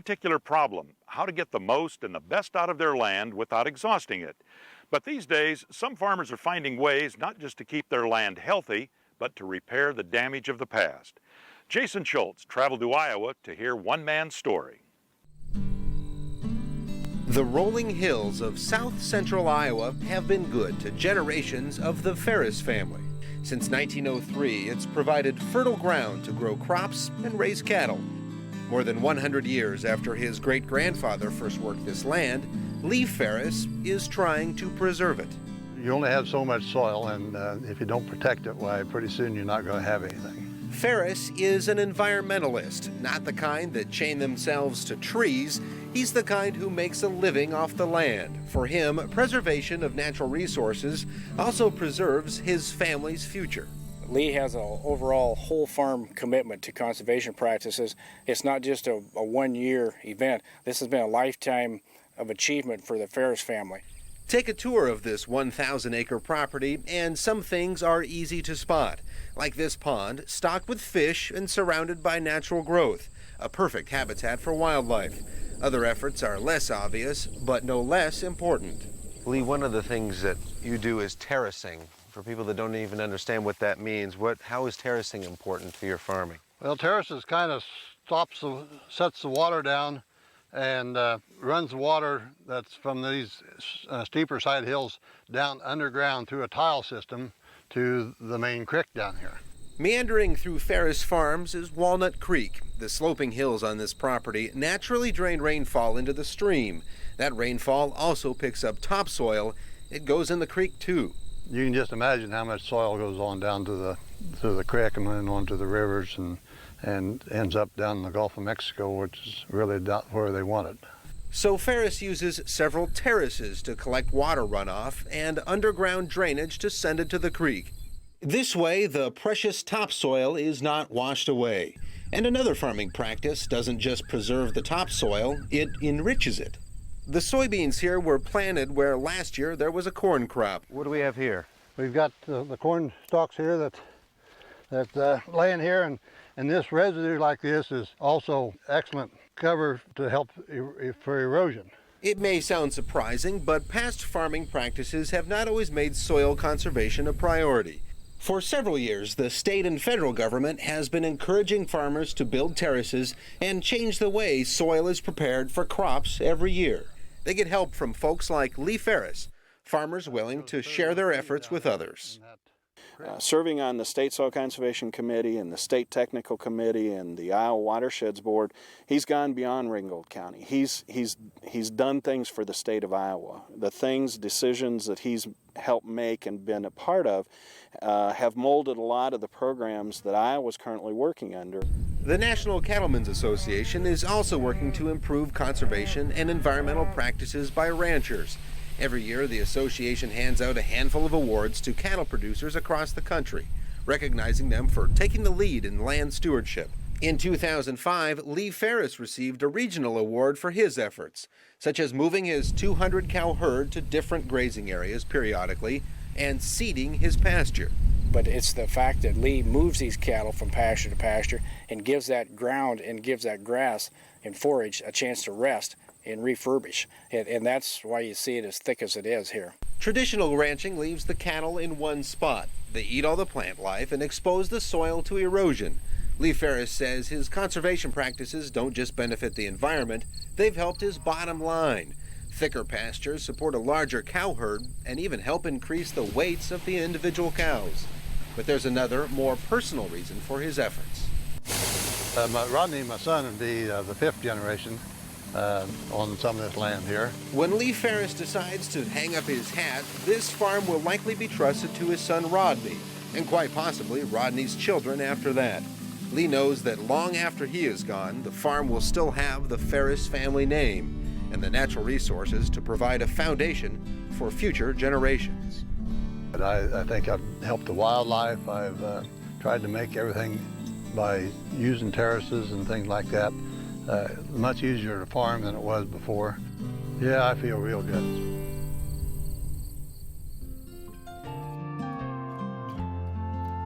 Particular problem, how to get the most and the best out of their land without exhausting it. But these days, some farmers are finding ways not just to keep their land healthy, but to repair the damage of the past. Jason Schultz traveled to Iowa to hear one man's story. The rolling hills of south-central Iowa have been good to generations of the Faris family. Since 1903, it's provided fertile ground to grow crops and raise cattle. More than 100 years after his great-grandfather first worked this land, Lee Faris is trying to preserve it. You only have so much soil, and if you don't protect it, why, pretty soon you're not going to have anything. Faris is an environmentalist, not the kind that chain themselves to trees. He's the kind who makes a living off the land. For him, preservation of natural resources also preserves his family's future. Lee has an overall whole farm commitment to conservation practices. It's not just a one-year event. This has been a lifetime of achievement for the Faris family. Take a tour of this 1,000-acre property, and some things are easy to spot, like this pond stocked with fish and surrounded by natural growth, a perfect habitat for wildlife. Other efforts are less obvious, but no less important. Lee, one of the things that you do is terracing. For people that don't even understand what that means, how is terracing important to your farming? Well, terraces kind of sets the water down and runs the water that's from these steeper side hills down underground through a tile system to the main creek down here. Meandering through Faris Farms is Walnut Creek. The sloping hills on this property naturally drain rainfall into the stream. That rainfall also picks up topsoil. It goes in the creek too. You can just imagine how much soil goes on down to the creek and then onto the rivers and ends up down in the Gulf of Mexico, which is really not where they want it. So Faris uses several terraces to collect water runoff and underground drainage to send it to the creek. This way, the precious topsoil is not washed away. And another farming practice doesn't just preserve the topsoil, it enriches it. The soybeans here were planted where last year there was a corn crop. What do we have here? We've got the corn stalks here that's laying here, and this residue like this is also excellent cover to help for erosion. It may sound surprising, but past farming practices have not always made soil conservation a priority. For several years, the state and federal government has been encouraging farmers to build terraces and change the way soil is prepared for crops every year. They get help from folks like Lee Faris, farmers willing to share their efforts with others. Serving on the State Soil Conservation Committee and the State Technical Committee and the Iowa Watersheds Board, he's gone beyond Ringgold County. He's done things for the state of Iowa. The decisions that he's helped make and been a part of have molded a lot of the programs that Iowa's currently working under. The National Cattlemen's Association is also working to improve conservation and environmental practices by ranchers. Every year, the association hands out a handful of awards to cattle producers across the country, recognizing them for taking the lead in land stewardship. In 2005, Lee Faris received a regional award for his efforts, such as moving his 200-cow herd to different grazing areas periodically and seeding his pasture. But it's the fact that Lee moves these cattle from pasture to pasture and gives that ground and gives that grass and forage a chance to rest and refurbish. And that's why you see it as thick as it is here. Traditional ranching leaves the cattle in one spot. They eat all the plant life and expose the soil to erosion. Lee Faris says his conservation practices don't just benefit the environment, they've helped his bottom line. Thicker pastures support a larger cow herd and even help increase the weights of the individual cows. But there's another, more personal reason for his efforts. Rodney, my son, would be the fifth generation on some of this land here. When Lee Faris decides to hang up his hat, this farm will likely be trusted to his son Rodney, and quite possibly Rodney's children after that. Lee knows that long after he is gone, the farm will still have the Faris family name and the natural resources to provide a foundation for future generations. But I think I've helped the wildlife. I've tried to make everything by using terraces and things like that much easier to farm than it was before. Yeah, I feel real good.